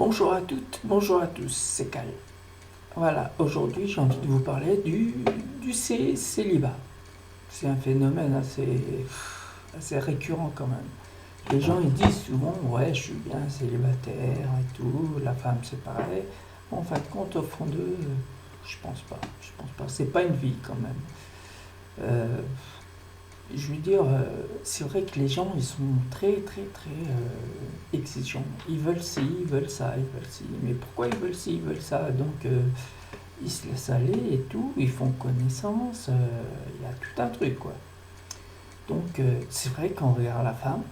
Bonjour à toutes, bonjour à tous, c'est Cal. Voilà, aujourd'hui j'ai envie de vous parler du célibat. C'est un phénomène assez récurrent quand même. Les gens ils disent souvent ouais je suis bien célibataire et tout, la femme c'est pareil. Bon, en fin de compte au fond d'eux, je pense pas, c'est pas une vie quand même. Euh, je veux dire, c'est vrai que les gens, ils sont très, très, très exigeants. Ils veulent ci, ils veulent ça, ils veulent ci. Mais pourquoi ils veulent ci, ils veulent ça? Donc, ils se laissent aller et tout, ils font connaissance, il y a tout un truc, quoi. Donc, c'est vrai qu'on regarde la femme,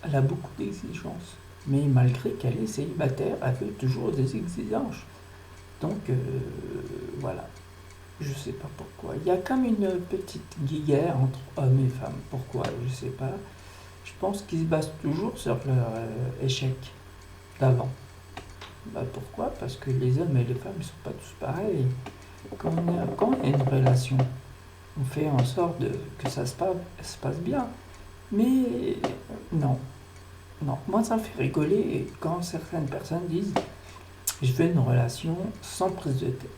elle a beaucoup d'exigences. Mais malgré qu'elle est célibataire, elle veut toujours des exigences. Donc, voilà. Je sais pas pourquoi. Il y a comme une petite guerre entre hommes et femmes. Pourquoi? Je sais pas. Je pense qu'ils se basent toujours sur leur échec d'avant. Bah pourquoi? Parce que les hommes et les femmes ne sont pas tous pareils. Quand il y a une relation, on fait en sorte que se passe bien. Mais non, non. Moi, ça me fait rigoler quand certaines personnes disent je veux une relation sans prise de tête.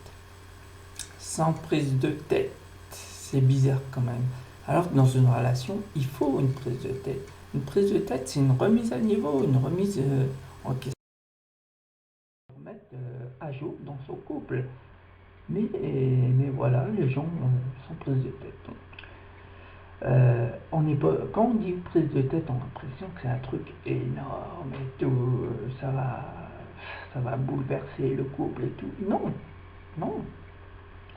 Sans prise de tête. C'est bizarre quand même. Alors que dans une relation, il faut une prise de tête. Une prise de tête, c'est une remise à niveau, une remise en question, pour mettre à jour dans son couple. Mais voilà, les gens sont prise de tête. On est pas, quand on dit prise de tête, on a l'impression que c'est un truc énorme et tout, ça va bouleverser le couple et tout. Non, non,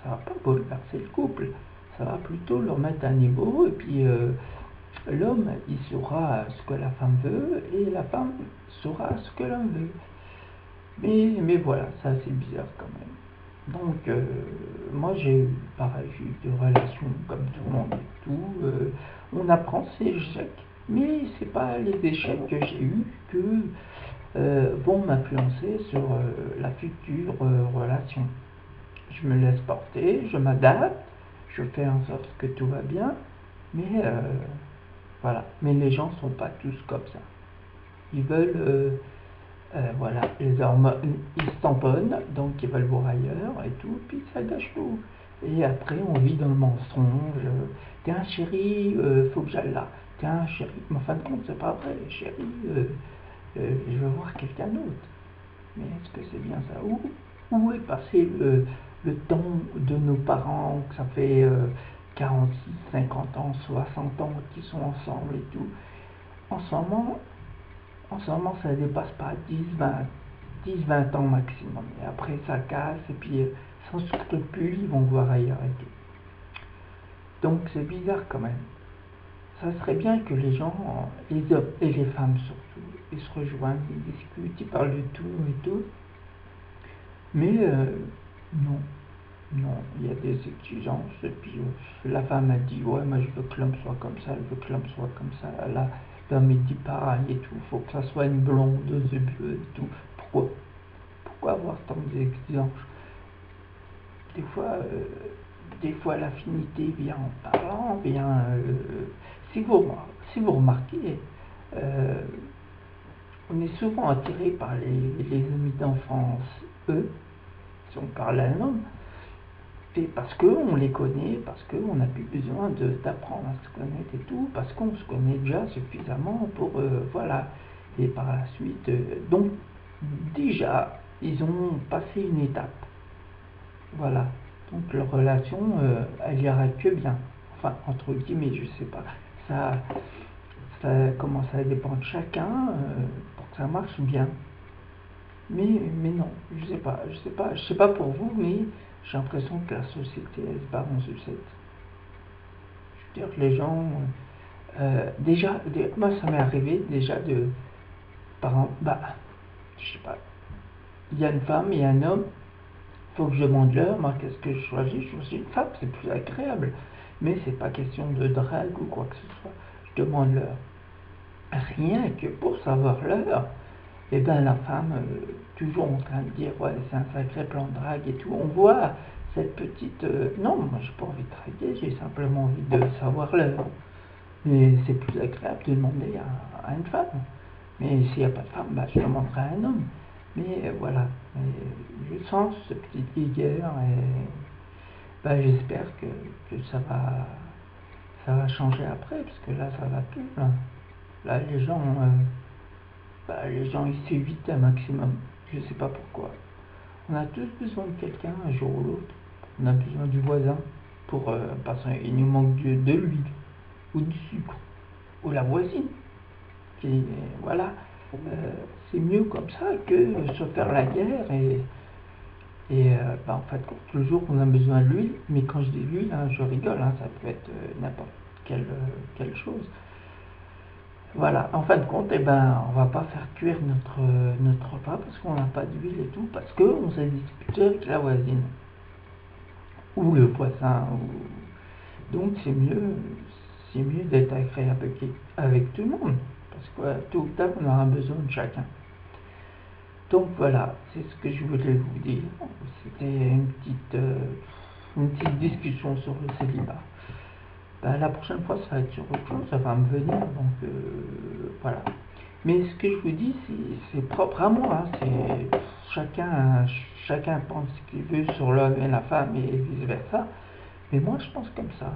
ça va pas bouleverser le couple. Ça va plutôt le remettre à niveau et puis l'homme, il saura ce que la femme veut et la femme saura ce que l'homme veut. Mais voilà, ça c'est bizarre quand même. Donc, moi j'ai eu des relations comme tout le monde et tout. On apprend ses échecs, mais c'est pas les échecs que j'ai eus que vont m'influencer sur la future relation. Je me laisse porter, je m'adapte, je fais en sorte que tout va bien, mais voilà. Mais les gens sont pas tous comme ça. Ils veulent, voilà, les hormones, ils se tamponnent, donc ils veulent voir ailleurs et tout, puis ça gâche tout. Et après, on vit dans le mensonge. Tiens, chérie, faut que j'aille là. Tiens, chérie, mais en fin de compte, c'est pas vrai, chérie, je veux voir quelqu'un d'autre. Mais est-ce que c'est bien ça? Où est passé le temps de nos parents, que ça fait 46, 50 ans, 60 ans qu'ils sont ensemble et tout? En ce moment, ça ne dépasse pas 10, 20 ans maximum. Et après, ça casse, et puis sans scrupule, ils vont voir ailleurs et tout. Donc c'est bizarre quand même. Ça serait bien que les gens, les hommes et les femmes surtout, ils se rejoignent, ils discutent, ils parlent de tout et tout. Mais non, non, il y a des exigences. Et puis la femme a dit, ouais, moi je veux que l'homme soit comme ça, elle veut que l'homme soit comme ça. Là, l'homme il dit pareil et tout, faut que ça soit une blonde, des yeux et tout. Pourquoi avoir tant d'exigences? Des fois, euh, des fois l'affinité vient en parlant, vient. Si vous, si vous remarquez, euh, on est souvent attiré par les amis d'enfance, eux, si on parle à un homme, et parce qu'on les connaît, parce qu'on n'a plus besoin d'apprendre à se connaître et tout, parce qu'on se connaît déjà suffisamment pour, voilà. Et par la suite, donc déjà, ils ont passé une étape. Voilà. Donc leur relation, elle ira que bien. Enfin, entre guillemets, je sais pas. Ça, ça commence à dépendre de chacun pour que ça marche bien. Mais non, je sais pas pour vous, mais j'ai l'impression que la société, elle se barre en sucette. Je veux dire que les gens, déjà, moi ça m'est arrivé déjà par exemple, bah, je sais pas, il y a une femme et un homme, faut que je demande l'heure, moi qu'est-ce que je choisis? Je choisis une femme, c'est plus agréable. Mais c'est pas question de drague ou quoi que ce soit. Je demande l'heure. Rien que pour savoir l'heure, et bien la femme, toujours en train de dire ouais c'est un sacré plan de drague et tout. On voit cette petite. Non, moi j'ai pas envie de draguer, j'ai simplement envie de savoir l'heure. Mais c'est plus agréable de demander à une femme. Mais s'il n'y a pas de femme, bah, je demanderai à un homme. Mais voilà, je sens ce petit guéguerre et j'espère que ça va changer après, parce que là, ça va plus. Là, les gens ils s'évitent un maximum. Je sais pas pourquoi. On a tous besoin de quelqu'un un jour ou l'autre. On a besoin du voisin parce qu'il nous manque de l'huile ou du sucre ou la voisine. Et voilà, c'est mieux comme ça que se faire la guerre en fait, le jour où on a besoin de l'huile, mais quand je dis l'huile, je rigole, ça peut être n'importe quelle chose. Voilà, en fin de compte, on va pas faire cuire notre repas parce qu'on n'a pas d'huile et tout, parce qu'on s'est disputé avec la voisine ou le voisin. Donc c'est mieux d'être agréable avec tout le monde, parce que tôt ou tard, on aura besoin de chacun. Donc voilà, c'est ce que je voulais vous dire. C'était une petite discussion sur le célibat. La prochaine fois, ça va être sur autre chose, ça va me venir, donc voilà. Mais ce que je vous dis, c'est propre à moi, c'est chacun pense ce qu'il veut sur l'homme et la femme et vice versa. Mais moi, je pense comme ça.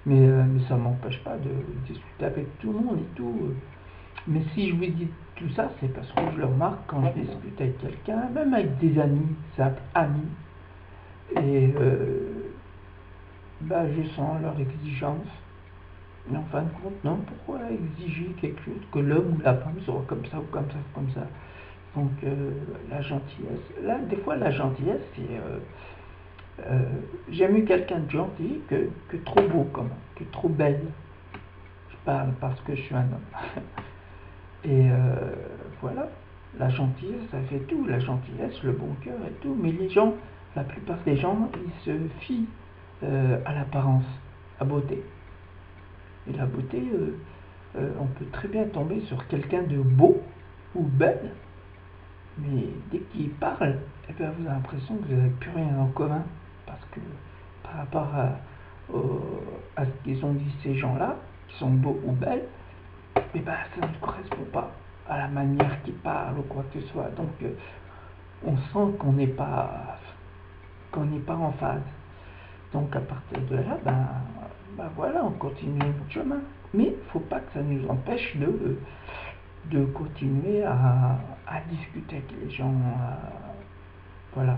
Mais ça ne m'empêche pas de discuter avec tout le monde et tout. Mais si je vous dis tout ça, c'est parce que je le remarque quand je discute avec quelqu'un, même avec des amis, simples amis. Et je sens leur exigence. Mais en fin de compte, non, pourquoi exiger quelque chose que l'homme ou la femme soit comme ça ou comme ça ou comme ça. Donc la gentillesse. Là, des fois, la gentillesse, c'est j'aime mieux quelqu'un de gentil que trop beau, que trop belle. Je parle parce que je suis un homme. Et voilà, la gentillesse, ça fait tout. La gentillesse, le bon cœur et tout. Mais la plupart des gens, ils se fient à l'apparence, à beauté. Et la beauté, on peut très bien tomber sur quelqu'un de beau ou belle, mais dès qu'il parle, vous avez l'impression que vous n'avez plus rien en commun. Parce que par rapport à ce qu'ils ont dit ces gens-là, qui sont beaux ou belles, ça ne correspond pas à la manière qu'ils parlent ou quoi que ce soit. Donc on sent qu'on n'est pas en phase. Donc à partir de là, voilà, on continue notre chemin. Mais il ne faut pas que ça nous empêche de continuer à discuter avec les gens. Voilà.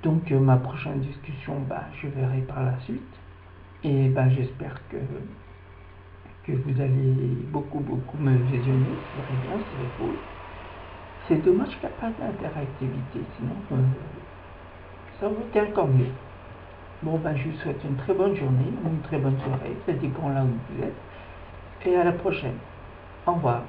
Donc ma prochaine discussion, je verrai par la suite. Et j'espère que vous allez beaucoup me visionner. C'est bien, c'est cool. C'est dommage qu'il n'y a pas d'interactivité, sinon ça aurait été encore mieux. Bon, je vous souhaite une très bonne journée, une très bonne soirée, ça dépend là où vous êtes. Et à la prochaine. Au revoir.